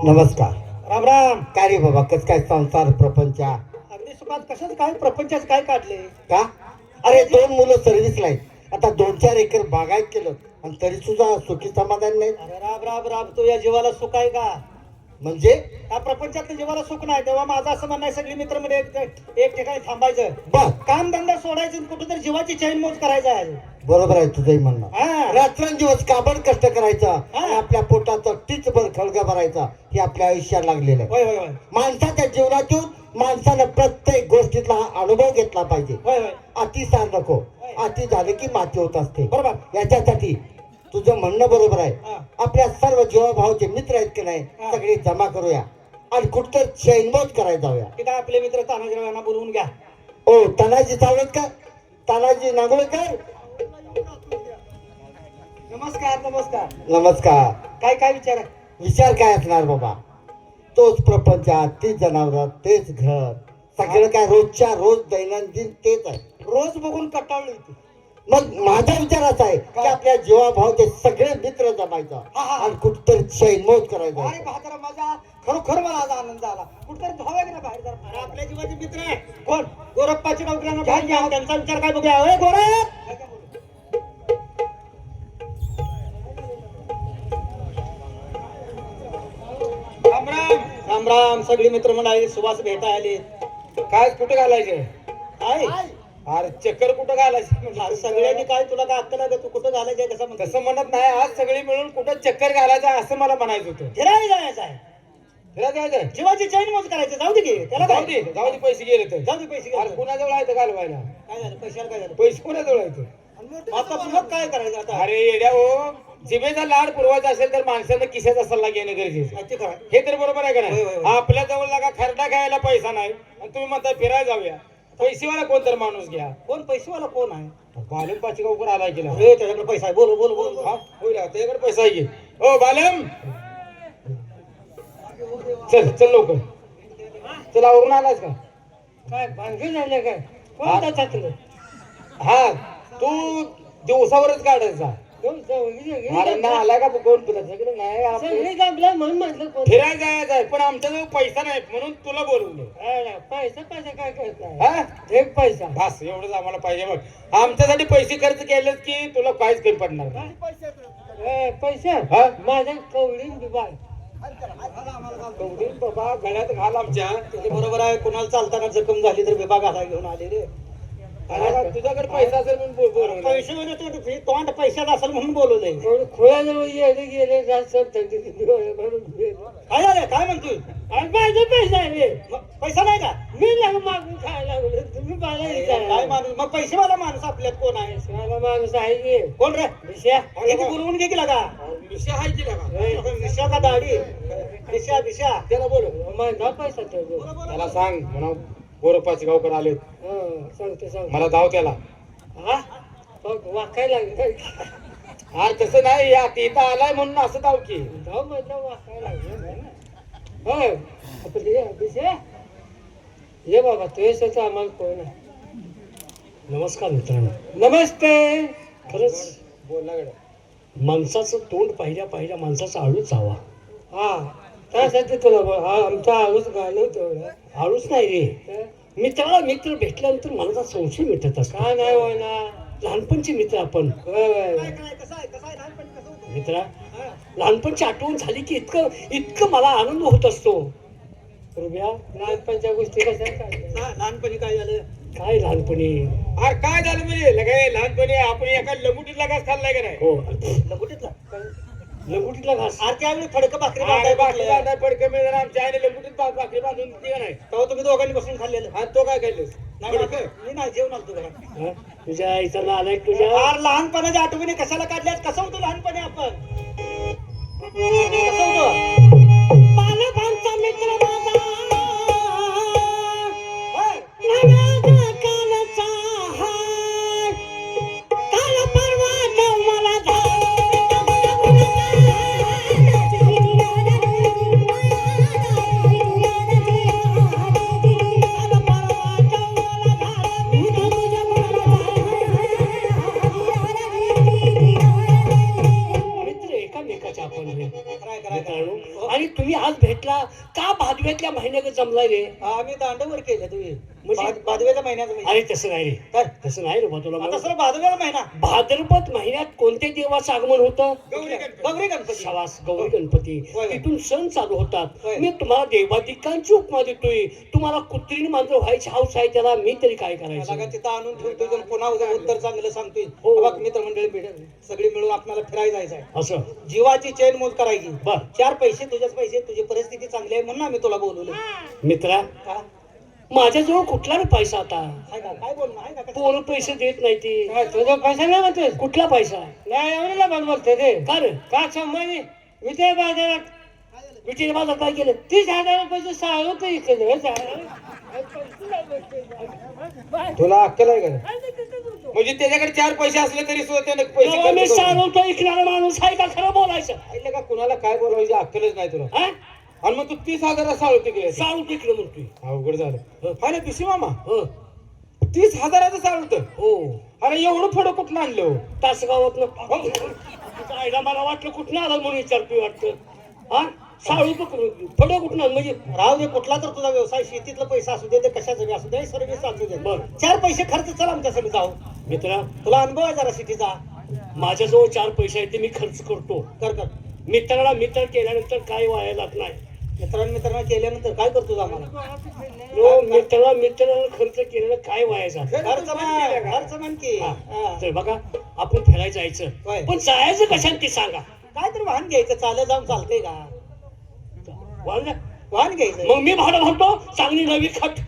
नमस्कार. राम राम. काय रे बाबा, कस काय संसार प्रपंच अगदी सुखात कशाच काय प्रपंचाच काय काढले का? अरे 2 मुलं सर्व्हिसला आहेत, आता 2-4 एकर बागायत केलं आणि तरी सुद्धा सुखी समाधान नाही. अरे राम राम राम, तू या जीवाला सुख आहे का? म्हणजे या प्रपंचातल्या जीवाला सुख नाही. तेव्हा माझं असं म्हणणं आहे, सगळी मित्र मध्ये एक ठिकाणी थांबायचं, बर, काम धंदा सोडायचं, कुठेतरी जीवाची चैन मोज करायचा आहे. बरोबर आहे तुझंही म्हणणं. हा. रात्रंदिवस काबड कष्ट करायचं हा. आणि आपल्या पोटाचं टीचभर खळगा भरायचा हे आपल्या आयुष्यात लागलेलं आहे. होय होय होय माणसाच्या जीवनातून माणसानं प्रत्येक गोष्टीतला हा अनुभव घेतला पाहिजे. होय होय. अतिसार नको, अति झाले की माती होत असते. बरोबर. याच्यासाठी तुझं म्हणणं बरोबर आहे. हा. आपल्या सर्व जीवाभावाचे मित्र आहेत की नाही, हा. सगळे जमा करूया आणि कुठतर चैनमोज करायला जाऊया. की काय आपले मित्र तानाजीराव यांना बोलवून घ्या. ओ तानाजी चालत का? तानाजी नागोळकर, नमस्कार नमस्कार. नमस्कार. काय काय विचार आहे? विचार काय असणार बाबा, तोच प्रपंच, तीच जनावर, तेच घर, सगळं काय रोजच्या रोज दैनंदिन तेच आहे. रोज बघून कटाळलो इथे. मग माझा विचार असा आहे की आपल्या जीवाभावाचे सगळे मित्र जमायचा हा, हा. आणि कुठतरी चैनमोज करायचा. अरे म्हातारा, माझा खरोखर मला आज आनंद झाला. कुठतरी धावाय ना बाहेर जरा. अरे आपल्या जीवाचे मित्र आहे. कोण? गोरप्पाची नोकऱ्यांना बाहेर घ्या. त्यांचा विचार काय बघूया. अरे गोरप, राम राम. राम राम. सगळी मित्र म्हणाले, सुवास भेटा आले. काय कुठं घालायचे? काय अरे चक्कर कुठं घालायचे? आज सगळ्यांनी काय तुला काय अक्कल आहे का? तू कुठं घालायचंय कसं म्हणतो? तसं म्हणत नाही, आज सगळी मिळून कुठं चक्कर घालायचं असं मला म्हणायचं होतं. फिरायला जायचं आहे. फिरायला जायचं? जीवाची चैन मोज करायचं. जाऊ दे की त्याला जाऊ काय? दे, जाऊ दे, पैसे गेले तर. जाऊ दे पैसे अरे घे. कुणाजवळ आहे तर घालवायला? काय झालं? पैशाला काय झालं? पैसे कुणाजवळ आहेत? आता मग काय करायचं आता? अरे येड्या हो, जिभेचा लाड पुरवायचा असेल तर माणसानं किशाचा सल्ला घेणं गरजेचं आहे. ते करा. हे तर बरोबर आहे का होय, नाही? होय, होय. आपल्या जवळ लागा खरडा खायला पैसा नाही आणि तुम्ही म्हणता फिरायला जाऊया. पैसेवाला कोण तर माणूस घ्या. कोण पैसेवाला कोण आहे? बालम पाचगावकर आलाय की नाही? अरे त्याच्याकडे पैसा आहे. बोल बोल बोल. हा, होय ना, त्याच्याकडे पैसा आहे की. ओ बालम, चल चल लवकर चल. आवरून आलास का? काय भांडे झाले काय? कोणता चाकलं? हा, तू दिवसावरच काढायचा. अरे ना आलाय का कोण तुझ्याकडे नाही? आपलं म्हणून म्हटलं फिरायला जायचं आहे पण आमच्याजवळ पैसा नाही म्हणून तुला बोलवलं. पैसा पैसा काय करताय? हा, एक पैसा. बस एवढंच आम्हाला पाहिजे. बघ आमच्यासाठी पैसे खर्च केलेत की तुला काहीच कमी पडणार नाही. पैसा हा? माझ्या कवडी दुबार. कवडी बाबा गळ्यात घाल आमच्या. ते बरोबर आहे. कोणाला चालताना जखम झाली तर विभाग घाला घेऊन आले रे. अरे तुझ्याकडे पैसा असेल म्हणून बोलवलं. पैसे म्हणजे तू तोंड पैशात असेल म्हणून बोलवलंय. खोळ्याजवळ गेले काय झालं? काय म्हणतोय? माझा पैसा आहे रे. पैसा नाही का? मी मागून खायला लागलो. तुम्ही काय माणूस? मग पैसेवाला माणूस आपल्यात कोण आहे? माणूस आहे की कोण रे? विषया. किती बोलवून घे केला का? विषय आहे की लागा? विषया का दाढी? विषया विषया. त्याला बोल, माझा पैसा त्याला सांग म्हणा गोरपाचे गावकर आलेत. सांगतो सांग. मला धाव त्याला. हा वाकायला लागलं. हा तसं नाही, या तिथं आलाय म्हणून असं धाव की. धाव म्हटलं वाकायला लागलं. होय विषय. ये बाबा तुझ्याच आम्हाला कोण आहे? नमस्कार मित्रांनो. नमस्ते. खरंच बोलला गड्या. माणसाचं तोंड पाहिल्या पाहिल्या माणसाचा आळूच हवा. हा त्यासाठी तुला हा आमचा आळूच गाणं तेवढं. आळूच नाही रे, मित्राला मित्र भेटल्यानंतर मनाचा संशय मिटत असतो. काय नाही होय ना, लहानपणचे मित्र आपण. मित्रा, लहानपणची आठवण झाली की इतकं इतकं मला आनंद होत असतो. रुब्या, लहानपणच्या गोष्टी कशा? लहानपणी काय झालं? काय लहानपणी? अरे काय झालं म्हणजे लगे लहानपणी आपण एका लंगुटीतला घास खाल्लाय का नाही? हो, लंगुटीतला लंगुटीतला घास. अरे त्यावेळी फडकं भाकरी अरे बाकी बांधाय पडकं मिळणार. आमच्या आईने लंगुटीत भाकरी बांधून दिली का नाही? तेव्हा तुम्ही दोघांनी बसून खाल्लेलं. आणि तो काय खाल्लेस? नाही मी नाही जेवण आलो तुला. तुझ्या आईचा नाद आहे तुझ्या. अरे लहानपणाच्या आठवणी कशाला काढल्यात? कसं होतं लहानपणी आपण? कसं होतं? बालपणचा मित्र माझा नव्या कालचा हाय. काल परवा मला एकाचे आपण रे कराय कराय मित्रांनो. आणि तुम्ही आज भेटला का भादव्यातल्या महिन्यात जमलाय रे? आम्ही दांडवर केलं तुम्ही म्हणजे भादव्याच्या महिन्याचं अरे तसं नाही रे, काय तसं नाही रे बा तुला आता सर भादव्याला महिना भाद्रपद महिन्यात कोणत्या देवाचं आगमन होतं? गौरी गणपती शाबास, गौरी गणपती. होय. तिथून सण चालू होतात. होय. मी तुम्हाला देवादिकांची उपमा देतोय. तुम्हाला कुत्रीने मांजर व्हायची हाऊस आहे, त्याला मी तरी काय लगा करायचं? तिथं आणून ठेवतोय आणि पुन्हा उद्या उत्तर चांगलं सांगतोय. हो. बघ मित्रमंडळी सगळी मिळून आपल्याला फिरायला जायचं आहे. असं जीवाची चैन मोज करायची. बर. 4 पैसे तुझ्याच पैसे, तुझी परिस्थिती चांगली आहे म्हणून आम्ही तुला बोलवलं. मित्रा, का? माझ्याजवळ कुठला रे पैसा आता? हाय का? काय बोलणं आहे का? पोरं पैसे देत नाही ती. तुझा पैसा नाही म्हणतोय कुठला पैसा? नाही एवढ्याला बनवते ते का रे? का संबंधी विजय बाजारात विजय माझा काय केलं? 30,000 रुपयाचं साळं तर इकडे तुला अक्कल आहे का? म्हणजे त्याच्याकडे 4 पैसे असले तरी सुद्धा त्याने पैसे तेव्हा मी खर्च करून- सारवतो ऐकणारा माणूस आहे का खरं बोलायचं? ऐकलं का? कुणाला काय बोलायची अक्कलच नाही तुला. हा? आणि मग तू 30,000 साळू तिकडे सारू तिकडे म्हणतोय. अवघड झालं. हा ना पिशी मामा, हो 30,000चं साळूत. हो अरे एवढं फडं कुठलं आणलं हो? तासगावात आईला मला वाटलं कुठं आलं म्हणून विचारतोय वाटतं. हा साळू फडं कुठं म्हणजे राहू दे, कुठला तर तुझा व्यवसाय, शेतीतला पैसा असू दे, ते कशाचा बी असू दे, सर्व्हिस असू दे. बरं. 4 पैसे खर्च चला आमच्या संग जाऊ. मित्रा, तुला अनुभव आहे जरा शेतीचा. माझ्याजवळ 4 पैसे आहेत ते मी खर्च करतो. कर कर. मित्राला मित्र केल्यानंतर काय वाया जात नाही. मित्रांना केल्यानंतर काय करतो आम्हाला? नो, मित्राला खर्च केलेलं काय वाया जात? खर्च म्हण की. हा. हा. तर बघा, आपण फिरायला जायचं, होय. पण जायचं कशाने ते सांगा. काय तर वाहन घ्यायचं, चालत जाऊन चालतंय का? वाढलं? वाहन घ्यायचं. मग मी भाडं भरतो, चांगली नवी खट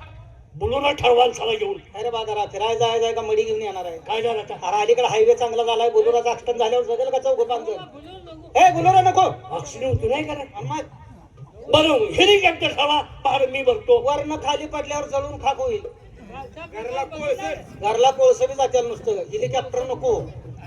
बुलोरा ठरवाल चला घेऊन. अरे बाजारात फिरायला जायचं का मडी घेऊन येणार आहे? काय झालं आता? अरे अलीकडे हायवे चांगला झालाय, बोलोराचा ऍक्सिडेंट झाल्यावर जगेल का चौघ 5 जण? ए बोलोरा नको. ऍक्सिडेंट होतो नाही करा. अम्मा, बरं हेलिकॉप्टर ठरवा, भाडं मी भरतो. वरनं खाली पडल्यावर जळून खाक होईल. घरला कोळसं बी जात्याला नुसतं. हेलिकॉप्टर नको.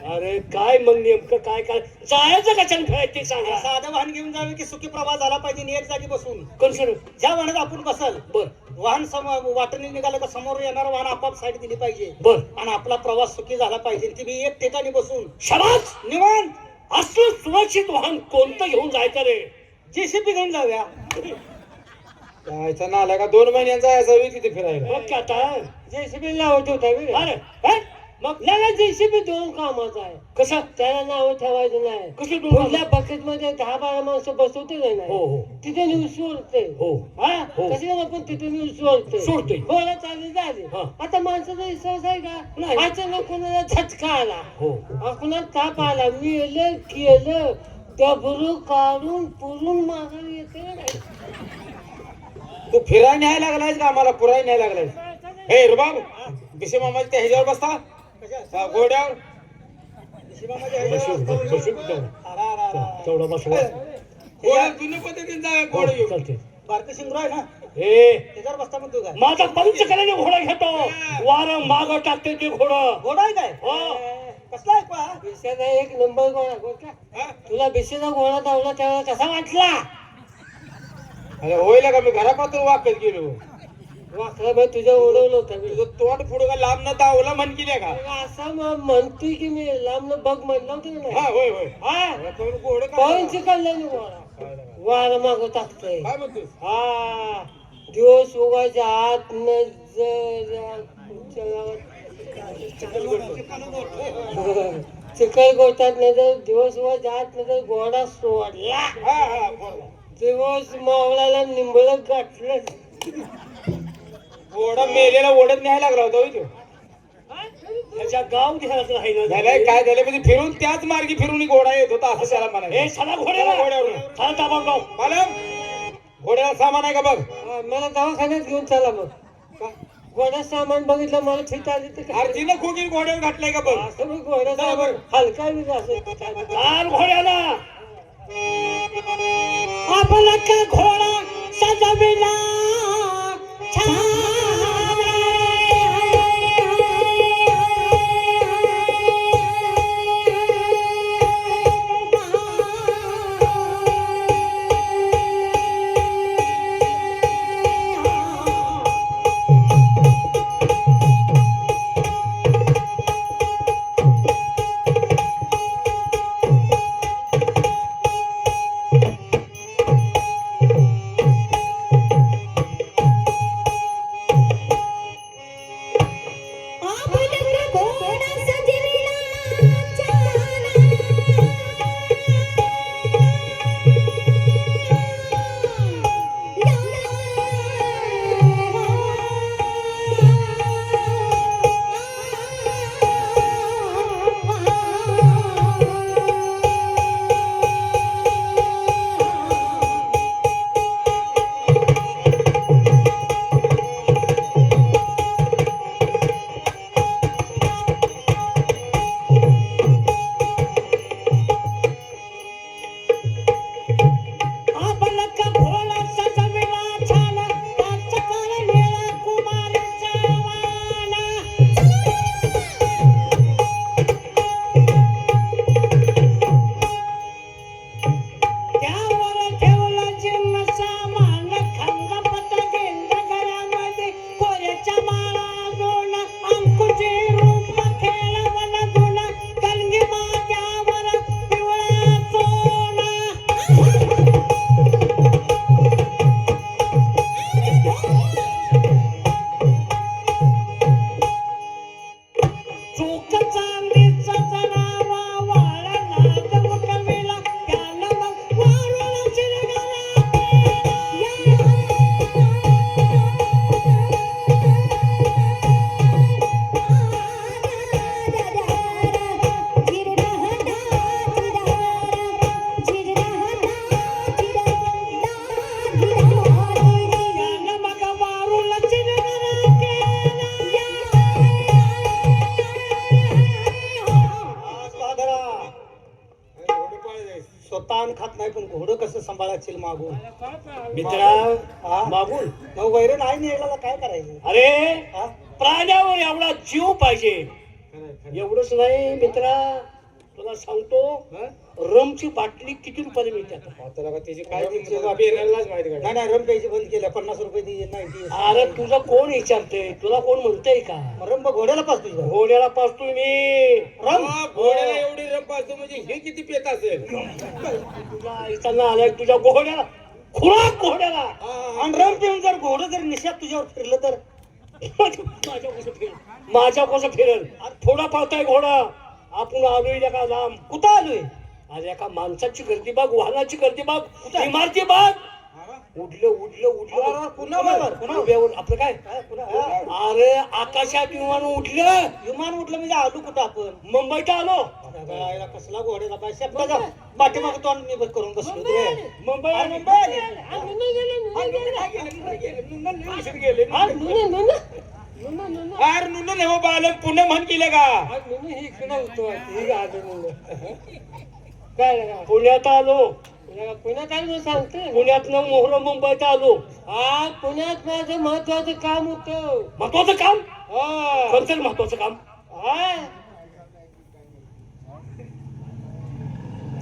अरे काय मग नेमकं काय काय जायचं कशाने फिरायचं ते सांगा. साधं वाहन घेऊन जावे की सुखी प्रवास झाला पाहिजे आणि एक जागी बसून. कन्सर्न ज्या वाहनात आपण बसल, बर वाहन वाटणी निघालं का समोर येणार वाहन आपाप साईड दिली पाहिजे बर आणि आपला प्रवास सुखी झाला पाहिजे. ती बी एक ठिकाणी बसून शाबास. निवांत. असलं सुरक्षित वाहन कोणतं घेऊन जायचं रे? जेसीबी घेऊन जाऊया. जायचा ना आला का 2 महिन्यांचा यायचा वेळ तिथे फिरायला. बघ की आता. जेसीबी लावत होता बी रे. अरे हे? मग त्याला जेसीबी 2 कामाचा आहे. कसं त्याला नाव ठेवायचं नाही. कसं दोन कुठल्या बकेट मध्ये 10-12 माणसं बसवते का हो नाही, हो तिथे न्यूज सोडते. हो हा हो. कशाला पण तिथे न्यूज सोडते. सोडते. बोला चालू झाले. हा. आता माणसाचा विश्वास आहे का? नाही. अचानक कोणाला झटका आला, हो कुणाला ताप आला, मेलं केलं त्या बरोबर काढून पुरून मागे येते नाही. तू फिरायला न्यायला लागलायस का आम्हाला पुरायला न्यायला लागलायस? हे रुबाब बिशे मामाच्या त्या ह्याच्यावर बसता कशा? घोड्यावर. शिवामाच्या ह्याच्यावर बसू बसतो. बसू अरा, अरा, अरा. तेवढा बसवा. घोड्यावर जुन्या पद्धतीने जा घोडा घेऊन. चालते. बारकं शिंगरू आहे ना, हे त्याच्यावर बसता म्हणतो काय? माझा पंचकल्याने घोडा घेतो, वार माग टाकते ते घोडं. घोडा आहे काय? हो. कसला आहे पहा? बिशाचा एक नंबर गोळा गोळा. हा? तुला बिशेचा गोळा धावला त्यावेळेला कसा वाटला? अरे होईल का? मी घरापासून वाकत गेलो. वाकला मग तुझ्या उडवलं होतं मी. तुझं तोंड पुढं का लांब न दावला म्हण केल्या का? असं मग म्हणतोय की मी लांब बघ म्हणलं होतं की हा नाही. होय होय. हा आता घोडं पंच काय काढलं गोळा वार माग टाकतोय. म्हणतोस? हा दिवस उगायच्या आत न चिकल गोठ्यात नाही तर दिवस उगायच्या आत नाही तर घोडा सोडला. हा हा बोल. दिवस मावळाला निंबळ गाठलं. घोडा मेलेला ओढत न्यायला लागला होता होय तो. त्याच्या गाव घ्यायचं राहिलं. झालंय काय झालं म्हणजे फिरून त्याच मार्गी फिरून घोडा येत होता असं त्याला हे म्हणायचं. सला घोड्याला घोड्यावर. चला ताबडतोब. मालम घोड्याला सामान आहे का बघ. हा, मला दवाखान्यात घेऊन चला मग. घोडा सामान बघितलं मला फिट आली तर काय? आरतीनं खोगीर घोड्यावर घातलाय का बघ. असं मग घोडा सामान हलका बी असं चाल घोड्याला. आपला का घोडा सजविला छान. खात नाही पण घोडं कसं सांभाळायचं मागून मित्रा हा? मागून मग वैर नाही नेला काय करायचं अरे हा? प्राण्यावर एवढा जीव पाहिजे एवढंच नाही मित्रा तुला सांगतो रमची बाटली किती रुपयाला मिळते आता? त्याची काय माहिती नाही नाही रम प्यायची बंद केल्या 50 रुपये नाही अरे तुझं कोण विचारतंय तुला कोण म्हणतंय का रम घोड्याला पास तुझ्या घोड्याला पाचतोय मी रम घोड्याला एवढी रंप असतो म्हणजे हे किती पेत असेल तुझा इथं आलाय तुझ्या घोड्याला खुराक घोड्याला आणि रम पिऊन जर घोडं जर निशात तुझ्यावर फिरलं तर माझ्या कसं फिरल थोडा पावताय घोडा आपण आलोय का लांब कुठं आलोय अरे एका माणसाची गर्दी बघ वाहनाची गर्दी बघ इमारती बघ उडलं पुन्हा उभ्यावर आपलं काय अरे आकाशात विमान उडलं विमान उठलं म्हणजे आलो कुठं आपण मुंबईत आलो कसला घोड्याला पाहिजे पाठीमाग तोंड मी करून बसलो मुंबई अरे नुन नाही हो बालक पुन्हा म्हण केले का पुण्यात आलो पुण्यात आलो सांगते पुण्यात मोहर मुंबईत आलो हा पुण्यात माझं महत्वाचं काम होतं महत्वाचं काम हा. कोणतं महत्वाचं काम हा.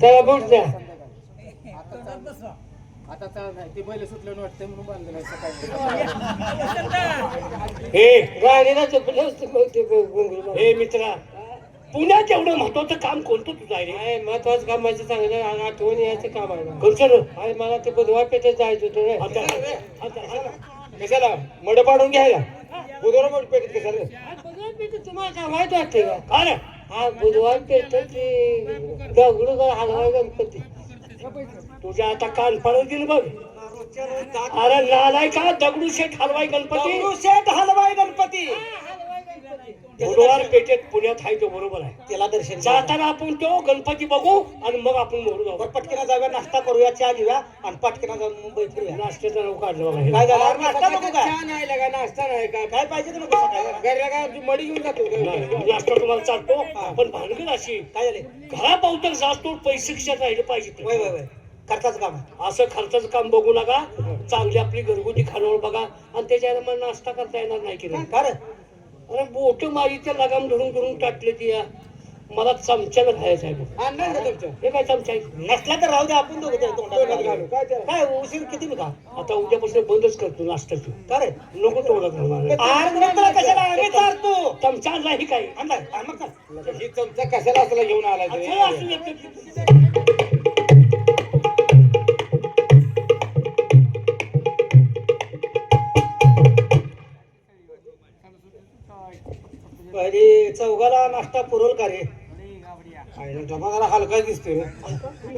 चला बुट द्या आता चाल ते बैल सुटलं वाटतं म्हणून बांधलं हे गाडीला चपलं असतं मग ते घुंगरू हे मित्रा पुण्यात एवढं महत्वाचं काम कोणतं तुझं आहे रे काय महत्वाचं काम माझं चांगलं आठवण यायचं काम आहे ना. कोणतं रे? अरे मला ते बुधवार पेठेत जायचं होतं रे. कशाला मड पाडून घ्यायला बुधवार मड पेटत कशाला आज बुधवार पेठेत तुम्हाला काय वाईट वाटते का का रे हा बुधवार पेठेत ते दगडू हलवाय गणपती तुझ्या आता कान पडत गेलं बघ अरे नालाय का दगडूशेठ हलवाई गणपती शेठ हलवाई गणपती बुधवार पेठेत पुण्यात आहे तो बरोबर आहे त्याला दर्शन जाताना आपण तो गणपती बघू आणि मग आपण मोहर जाऊ पटकन जाऊया नाश्ता करूया चहा घेऊया आणि पटकन जाऊन मुंबईत फिरूया नाश्त्याचा नाव काढलं बघा हे. काय झालं अरे नाश्ता नको का चहा नाही लागा नाश्ता नाही का काय पाहिजे तुला कसं काय घरला काय आमची मडी घेऊन जातो नाही, नाश्ता तुम्हाला चालतो पण भानगड अशी काय झाले घरापावतर जास्त पैसे खिशात राहिले पाहिजे वय वय वय खर्चाचं काम आहे असं खर्चाचं काम बघू नका चांगली आपली घरगुती खाण्यावर बघा आणि त्याच्यावर मला नाश्ता करता येणार नाही की नाही का रे अरे बोट माझी त्या लगाम धरून धरून टाकले ती या मला चमच्यानं खायचं आहे बघ. आणणार का तुमच्या हे काय चमचा आहे नसला तर राहू दे आपण दोघं त्या तोंडात तोंडात घालू. घालू काय त्याला? काय उशीर किती का आता उद्यापासून बंदच करतो नाश्त्याची का रे नको तोडत घालणार आर तुला कशाला आम्ही चालतो चमचा आणला ही काय आणलाय मग चाल ही चमचा कशाला असला घेऊन आला असं असू शकतं. अरे चौघाला नाश्ता पुरवल का रे डबा जरा हलका दिसतोय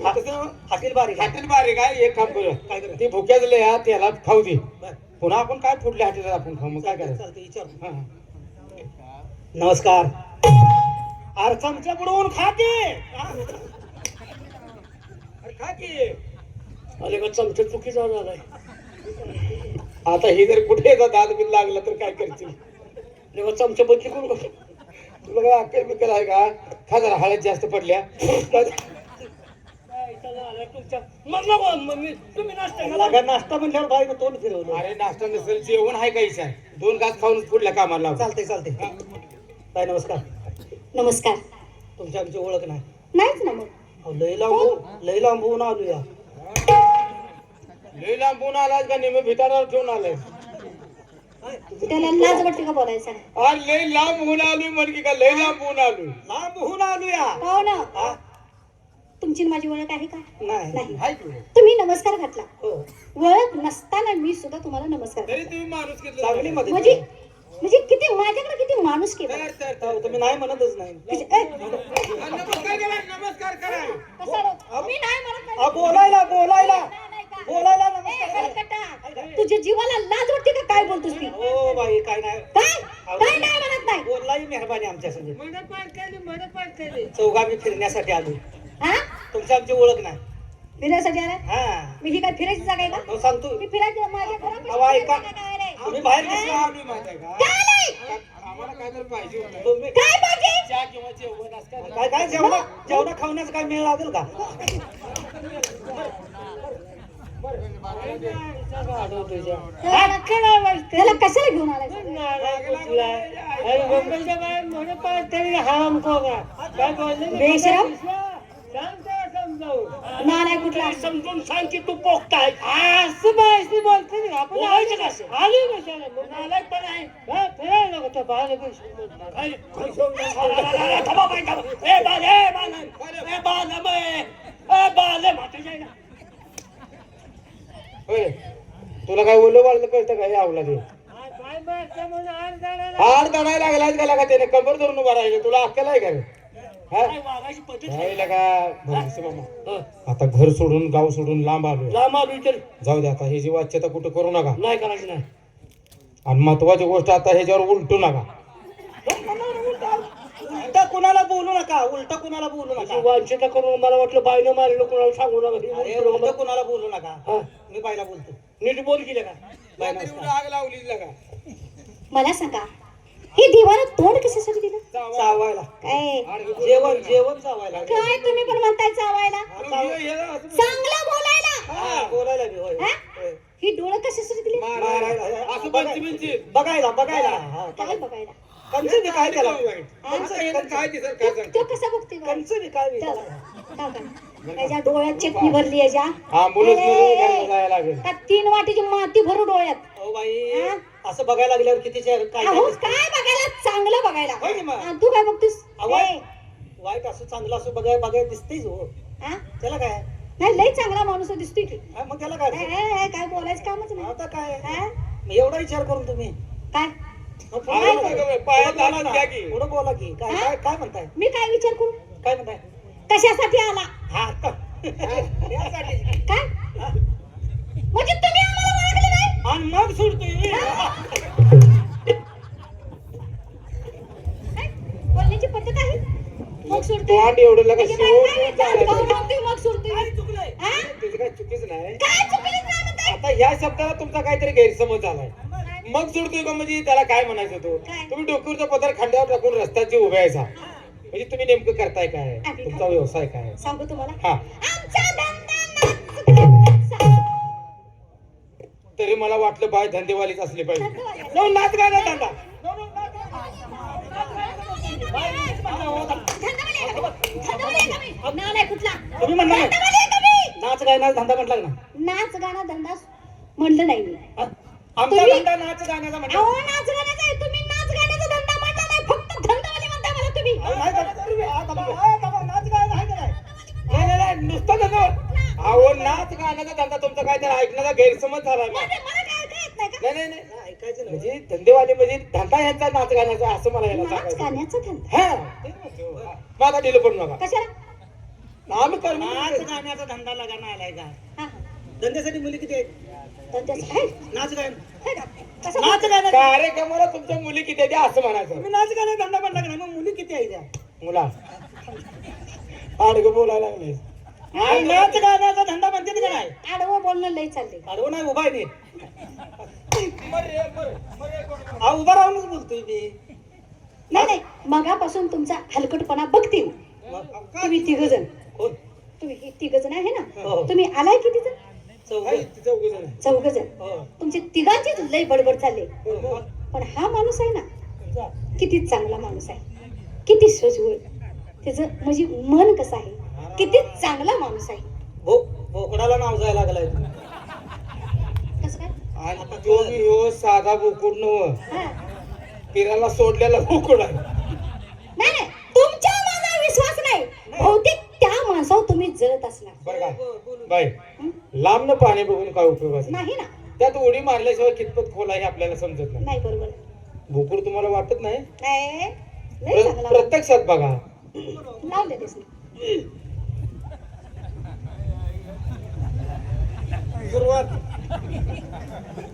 हातील बारीक हातील बारीक आहे एक काम करूया काय करूया? ते भुक्याच लय हा त्याला खाऊ दे बर. पुन्हा आपण काय फुटले हातीला आपण खाऊ मग काय करायचं चालतंय, विचार हा, हा. नमस्कार अरे चमच्या बुडवून खाते अरे खा की अरे का चमचा चुकीचा झालाय आता हे जर कुठे दाद बिल लागलं तर काय करशील तेव्हा चमचा बदली करू का तुला काय अक्कल बिक्कल आहे का खा जरा हळद जास्त पडल्या तुम्ही नाश्ता घाला. लागा नाश्ता म्हणल्यावर बाईनं तोंड फिरवलं अरे नाश्ता नसेल जेवण आहे का इच्छा 2 घास खाऊन पुढल्या कामाला लाव. चालतंय चालतंय बाय नमस्कार नमस्कार तुमची आमची ओळख नाही नाहीच ना मग अहो, लय लांबून आलो या लय लांबून आलाय का नेहमी भितारावर ठेवून आलाय त्याला लाज वाटते का बोलायचं अरे लय लांब होऊन आलोय म्हण की का लय लांब होऊन आलोय लांबून आलो या हो ना हा? तुमची आणि माझी ओळख आहे का नाही नाही हाय की? तुम्ही नमस्कार घातला हो. ओळख नसताना मी सुद्धा तुम्हाला नमस्कार तरी घातला. तुम्ही माणूस घेतलं चांगली मदत म्हणजे केली. म्हणजे किती माझ्याकडे किती माणूस केला अहो, तुम्ही नाही म्हणतच नाही नमस्कार करा नमस्कार करा मी नाही म्हणत नाही. बोलायला नाही का? बोलायला ए, नमस्कार हलकटा, तुझ्या जीवाला लाज वाटते का काय बोलतोस ती हो बाई काय नाही काय नाही म्हणत नाही बोललाही मेहरबानी आमच्या संग मदत पाठ चौघा मी फिरण्यासाठी आलो हा तुमची आमची ओळख नाही फिरायसाठी आला हा मी ही काय फिरायची जागा आहे का हो, सांगतो मी फिरायची माझ्या घरापाशी अहो, ऐका. फिरायची जागा आहे रे. तुम्ही बाहेर कसं दिसला आलोय माहिती आहे का काय नाही? आम्हाला काय तर पाहिजे होतं तुम्ही काय पाहिजे चहा किंवा जेवण असं काय काय काय जेवणा खावण्याचा काय मेळ लागेल का त्याला कशाला घेऊन आलाय बेशरम नालाय कुठला समजून सांग की तू पोकताय असं बायशी बोलते ना आपण बोलायचं कसं? आली कशाला मग नालायक पण आहे फिरायला नको त्या बाहेर पैसे थांबा बाई, थांबा. ए बाले, बाले म्हातारी आहे ना. होय तुला काय ओलं वाळलं कळतं का हे आवला ते काय मारता म्हणून आड जाणार हाड दडायला लागलाय का लागा त्याने कंबर धरून उभा राहिले तुला अक्कल आहे का रे? हा? काय वागायची पद्धत नाही आहे. लागा भरसे मामा हं. आता घर सोडून गाव सोडून लांब आलोय लांब आलोय तर जाऊ दे आता हे जी वाच्यता कुठं करू नका नाही करायची नाही आणि महत्वाची गोष्ट आता ह्याच्यावर उलटू नका उलटा कुणाला बोलू नका, उलटा कुणाला बोलू नका. वांछिता करून मला वाटलं बाईनं मारलं कोणाला सांगू अरे नका उलटा कुणाला बोलू नका. हा. मी बाईला बोलतो. नीट बोल केलं का बाई नमस्कार. आग लावली लागा मला सांगा ही दिवानं तोंड कशासाठी दिलं चावायला काय जेवण चावायला. काय तुम्ही पण म्हणताय चावायला चांगलं बोलायला हा, बोलायला बी होय. हा? ही डोळं कशासाठी दिली मारायला. असं पंचमींची बघायला बघायला हा, काय बघायला कंच बी काय त्याला काय दिसत काय सांग तो कसा बघतोय बरं? कंच बी काय बी चला, त्याला. हो का? त्याच्या डोळ्यात चटणी भरली याच्या आंबुलन्स मध्ये घराला अरे, जायला लागेल का 3 वाटीची माती भरू डोळ्यात अहो बाई हा? असं बघायला लागल्यावर किती काय अहो काय दिसतं. काय बघायला चांगलं बघायला होय की मग? हा, तू काय बघतोस अहो, ए, वाईट असं चांगलं असं बघायला दिसतेच हो. हा? त्याला काय नाही लय चांगला माणूस दिसतोय की हा, मग त्याला काय काय बोलायचं कामच नाही आता काय हा? मग एवढा विचार करून तुम्ही काय मग अहो, पुढं बोला बघा, ना. पायात पुढं बोला हात ना. घ्या की. पुढं बोला की काय हा? काय काय म्हणताय मी काय विचार करू काय म्हणताय कशासाठी आला हा आता. यासाठी. काय म्हणजे तुम्ही आम्हाला ओळखलं नाही आणि मग सोडतोय काय? बोलण्याची पद्धत आहे मग सोडतोय तोंड एवढं लगा म्हणजे शिवून बाई काय चालायचं. भाऊ म्हणतोय, मग सोडतोय हा? त्याचं काय चुकीच नाही काय चुकलीच नाही म्हणताय आता ह्या शब्दाला तुमचा काहीतरी गैरसमज झालाय मग सोडतोय का म्हणजे त्याला काय म्हणायचं होतं काय? तुम्ही डोक्यावरचा पदर खांद्यावर टाकून रस्त्याची उभे आहे म्हणजे तुम्ही नेमकं करताय काय आम्ही तुमचा काय? व्यवसाय काय सांगू तुम्हाला हा आमचा धंदा नाच तरी मला वाटलं बाय धंदेवालीच असली पाहिजे धंदेवाली. नो, नाच गाणं धंदा नालाय कुठला तुम्ही म्हणला ना. धंदावाली आहे का मी? नाच गायना धंदा म्हटला ना नाच गाणं धंदा म्हणलं नाही मी हा? आमचा तुम्ही- धंदा नाच गाण्याचा म्हटलं अहो नाच गाण्याचा आहे तुम्ही नाच गाण्याचा धंदा म्हणला नाही फक्त धंदावाली म्हणताय मला तुम्ही अहो, नाही धंदा. हा, थांबा. हा, थांबा. नाच गायना आहे का नाही? नाही नुसतं धंदा अहो नाच गाण्याचा धंदा तुमचा काय तर ऐकण्याचा गैरसमज झालाय मग. मला काय ऐका येत नाही का नाही नाही, ऐकायचं नाही. म्हणजे धंदेवाले म्हणजे धंदा यांचा नाच गाण्याचा असं मला याला नाच सांगायचं गाण्याचा धंदा हा मग आता ढिलं पडू नका कशाला आम्ही करू नाच गाण्याचा धंदा लगाना आलाय का हा, हा. धंद्यासाठी मुली किती आहेत धंद्याचं आहे? नाच गायन आहे का? कसं नाच गाणं कार्यक्रमाला तुमच्या मुली किती आहे ते असं म्हणायचं तुम्ही नाच गाणं धंदा म्हटला का नाही मग मुली किती आहेत त्या? मुला आडगं बोलायला लागले आणि नाच गाण्याचा धंदा म्हणते का नाही आडवं बोलणं लय चाललंय अडवं नाही उभा आहे नीट. हा उभा राहूनच बोलतोय मी नाही मगापासून तुमचा हलकटपणा बघते मी. तुम्ही तिघजण कोण? तुम्ही तिघजण आहे ना हो. तुम्ही आलाय किती जण चौघं. चौघजण हो. तुमचे तिघांचीच लय बडबड चालले हो. पण हा माणूस आहे ना किती चांगला माणूस आहे किती सजवळ त्याचं म्हणजे मन कसं आहे किती चांगला माणूस आहे बोकडाला नाव जायला लागलाय कसं काय आणि तो मी ह्यो साधा बोकुड नव हा. पिराला सोडलेला बोकुड आहे नाही नाही तुमच्यावर माझा विश्वास नाही बहुतेक त्या माणसावर तुम्ही जळत असणार बरं का बाय लांब न पाणी बघून काय उपयोगाचं नाही ना त्यात उडी मारल्याशिवाय कितपत खोल आहे हे आपल्याला समजत नाही नाही बरोबर बोकुड तुम्हाला वाटत नाही नाही लय चांगला प्रत्यक्षात बघा लावून देतेस ना सुरुवात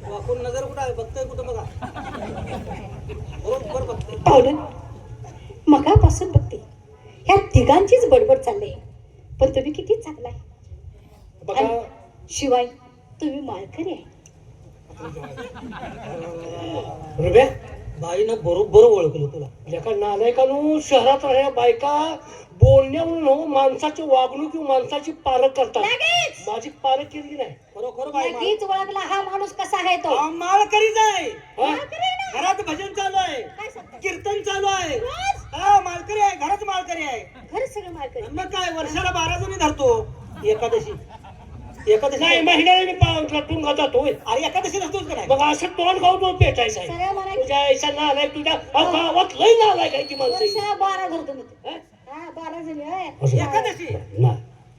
वाकून नजर कुठं आहे बघतोय कुठं बघा बरोबर बघतोय पाहुणं मगापासून बघते ह्या तिघांचीच बडबड चालली आहे पण तुम्ही किती चांगला आहे बघा आणि शिवाय तुम्ही माळकरी आहे रुब्या बाईनं बरोबर ओळखलं तुला लेका नालायकानु शहरात राहण्या बायका बोलण्यावरून हो माणसाची वागणूक किंवा माणसाची पारख करतात. लगेच माझी पारख केली नाही. बरोबर बाई लगेच ओळखला हा माणूस कसा आहे तो. माळकरीच आहे. माळकरी आहे ना? घरात भजन चालू आहे, काय सांगता? कीर्तन चालू आहे. रोज? हा माळकरी आहे, घरात माळकरी आहे. खरंच सगळं माळकरी. मग काय वर्षाला 12 जणी धरतो. एकादशी नाही महिन्याने लटून घालतो. अरे एकादशी धरतोच का नाही? मग असं तोंड गावतो पेटायचं आहे. सरळ म्हणायचं तुझ्या ऐसा नालाय तुझ्या गावात लई नालाय काय ती माणसं. वर्षा 12 धरतो मी. हा 12 जणी आहे. एकादशी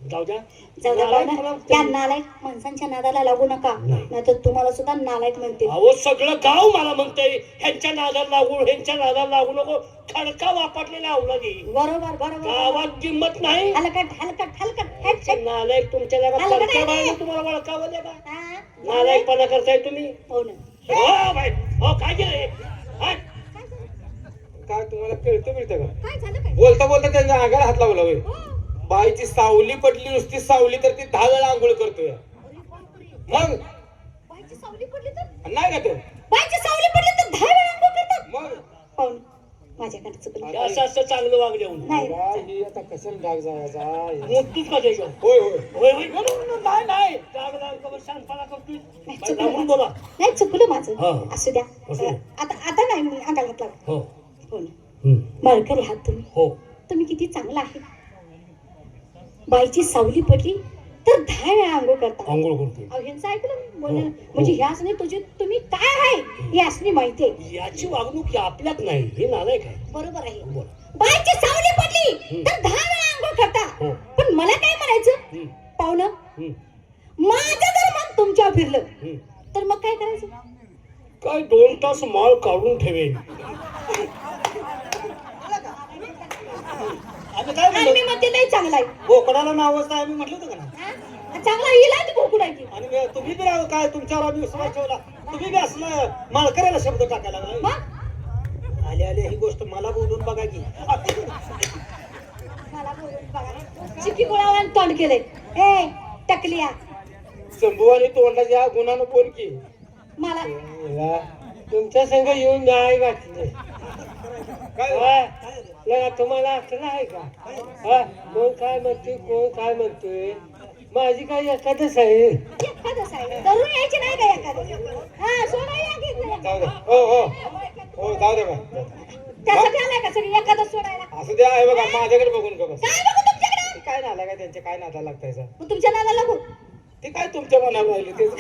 जाऊ द्या. जाऊ द्या नालायक पाहुणा. मला- त्या नालायक माणसांच्या नादाला लागू नका, नाहीतर तुम्हाला सुद्धा नालायक म्हणते. अहो सगळं गाव मला म्हणतंय ह्यांच्या नादाला लागू ह्यांच्या नादाला लागू नको. खडका वापरलेला अवलादी बरोबर बरोबर. गावात किंमत नाही. हलकट हलकट हलकट हट, हट. नालायक तुमच्या जागा हलकट परक्या आहे. बाईनं तुम्हाला ओळखावं द्या का? हा, नालायकपणा करताय तुम्ही. हो ना. हो बाई हो काय केलंय? हट. काय तुम्हाला कळतं मिळतं का? काय झालं काय? बोलता बोलता त्यांच्या अंगाला हात लावला होय. हो. बाईची सावली पडली नुसती सावली तर ती 10 वेळा आंघोळ करतोय. अरे बापरे. मग बाईची सावली पडली तर नाही का ते बाईची सावली पडली तर 10 वेळा अंघोळ करतात. मग पाहून माझ्याकडे चुकलं. असं असं चांगलं वागले नाही ही आता कसं डाग जायचा मोठीच का त्याच्या होय होय होय होय नाही नाही जाग जाग शांतपणा करतोय. नाही, बाई, चुकलं लांबून बोला. नाही चुकलं माझं. हा. असू द्या. असू द्या. आता नाही मी अंगाला हात लावला. हो हो ना. माळकरी हात तुम्ही. हो तुम्ही किती चांगला आहे. बाईची सावली पडली तर 10 वेळा अंघोळ करता. आंघोळ करतोय. अहो, ह्यांचं ऐकलं बोलणं. म्हणजे ह्यासने तुझे तुम्ही काय आहे हे असणे माहिती आहे. याची वागणूक ही आपल्यात नाही. हे नालायक आहे. बरोबर आहे. बोला. बाईची सावली पडली तर 10 वेळा अंघोळ करता. हो. पण मला काय म्हणायचं हम्म. पाहुणं, हम्म. माझं जर मन तुमच्यावर फिरलं हम्म. तर मग काय करायचं? काय 2 तास माळ काढून ठेवेन. आणि मी म्हणते नाही चांगला आहे. बोकडाला नावच आहे आम्ही म्हटलं होतं का ना. हा? चांगला इलाज बोकुडायची. आणि तुम्ही बी काय तुमच्यावर आम्ही विश्वास ठेवला. तुम्ही बी असलं माळकऱ्याला शब्द टाकायला लागला. मग आले आले ही गोष्ट मला बोलून बघा की. मला बोलून बघा. चिकी गुळावान तोंड केलंय. ए टकलिया शंभू आणि तोंडाच्या गुणानं बोल की मला तुमच्या संग येऊन नाही वाटले. काय तुम्हाला असं आहे का? हा, कोण काय म्हणते कोण काय म्हणतोय. माझी काही एखादच आहे. एखादं आहे. धरून यायची नाही का एखादं? हा सोडा या की. जाऊ दे हो हो हो जाऊ दे बा त्यासाठी आलाय का सगळी एखादं सोडायला? असू द्या आहे बघा माझ्याकडे बघून का बस काय बघू तुमच्याकडे? ते काय नाला काय त्यांच्या काय नादा लागतायचा मग तुमच्या नादाला लागू. ते काय तुमच्या मनावर राहिले तेच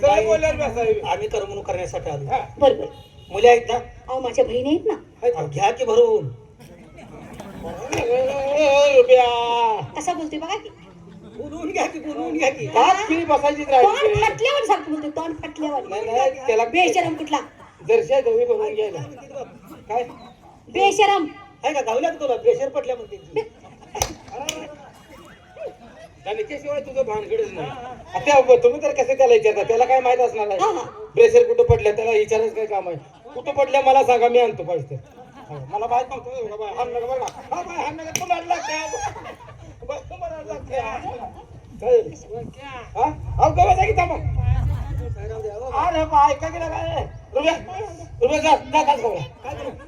काय बोलल्यावर बा साहेब आम्ही करमणूक करण्यासाठी आलो. बरोबर. मुली आहेत ना. अहो माझ्या बहिणी आहेत ना. अहो, घ्या की भरून. रुपया कसा बोलतोय बघा की. बोलवून घ्या की बोलवून घ्या की. काच पिळी बसायचीच तोंड राहिली फाटल्यावर सारखं बोलतोय. तोंड फाटल्यावर. नाही नाही त्याला बेशरम कुठला? जरशा गवी बनवून घ्यायला काय बेशरम. आहे का गावल्यात तुला प्रेशर पडल्या म्हणते. त्याशिवाय तुझं भानगडच नाही त्या तुम्ही तर कसं त्याला विचारता त्याला काय माहित असणार हा, आहे हा. प्रेशर कुठं पडल्या त्याला विचारायचं काय काम आहे कुठं पडल्या मला सांगा मी आणतो पाहिजे मला माहित नव्हतं बाबा, हाण नका बरं का? हा बाई, हाण नका, तुम्हाला लागतंय. बाई, तुम्हाला लागतंय. काय झालं? हा? अहो, गव्हा की थांबा. अरे बा, ऐका की ना काय? रुपया जा, जा, काच खाऊ.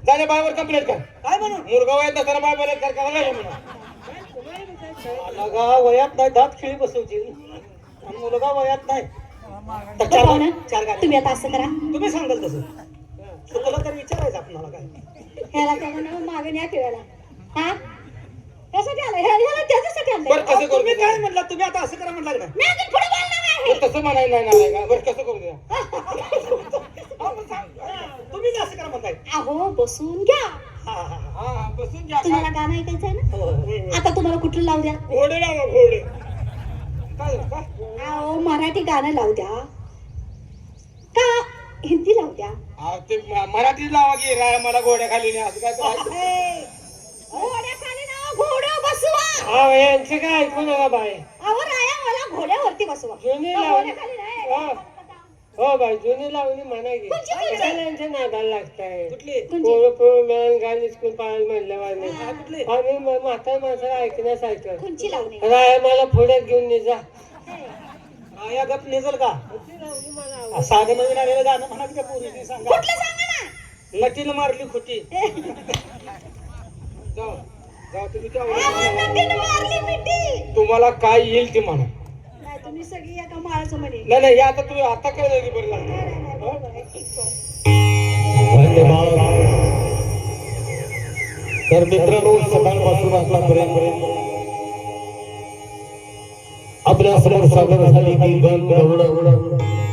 जाणे बायवर कंप्लेंट कर. काय म्हणून मुलगा वयात नसताना बाय बलात्कार करायला लागला म्हणून. मुलगा वयात नाही दात खिळी बसवची आणि मुलगा वयात नाही. तर बरं पाहुणं, चार गाड्या तुम्ही आता असं करा. तुम्ही सांगाल तसं तुला तर विचारायचं आपणाला काय. ह्याला त्या म्हणून मागे न्या ठेवायला. हा त्यासाठी आलं. ह्याला त्याच्यासाठी आलं. बरं कसं करू तुम्ही द्या? काय म्हणला तुम्ही आता असं करा म्हणला ना. मी अजून पुढे बोलणार आहे. बरं, तसं म्हणायला नाही ना बरं कसं करू द्या तुम्ही असं करा म्हणताय. अहो बसून घ्या. हा हा हा. हा बसून घ्या तुम्हाला गाणं ऐकायचं आहे ना? हो, हो. आता तुम्हाला कुठलं लावू द्या? घोडे लावा घोडे काय झालं, काय अहो मराठी गाणं लावू द्या का हिंदी लावू द्या? अहो, ते मराठी लावा की राय मला घोड्या खाली नाही असं काय तर आहे. ए, घोड्याखाली ना घोडं बसवा. अहो यांचं काय ऐकू नका बाई. अहो राया मला घोड्यावरती बसवा. जुनी तो लावणी घोड्याखाली नाही. हो. हो बाई जुनी लावणी म्हणा की कोणची कोणची? कशाला यांच्या नादाला लागताय. कुठली कोणची? पोरं पोरं मिळून गाणी स्कूल पाहायला म्हणल्यावर नाही. हा, कुठली आम्ही म्हातार माणसाला ऐकण्यासारखं कोणची लावणी? राय मला पुढे घेऊन ये जा. या गप निघल का ती लावली मला आवड. साधं नवीन आलेलं गाणं म्हणा की त्या पोरीने सांगा कुठलं सांगा ना नटीनं मारली खोटी जाऊ जाऊ तुम्ही त्या नदीनं मारली मिठी. तुम्हाला काय येईल ते म्हणा नाही तुम्ही सगळी एका माळाचं म्हणे. नाही नाही हे आता तुम्ही आता कळलं की बरं लागलं नाही, नाही, नाही, बरोबर आहे, ठीक आहे. धन्यवाद. तर मित्रांनो सकाळपासून आतापर्यंत आपल्या समोर सादर झाली की गण गवळण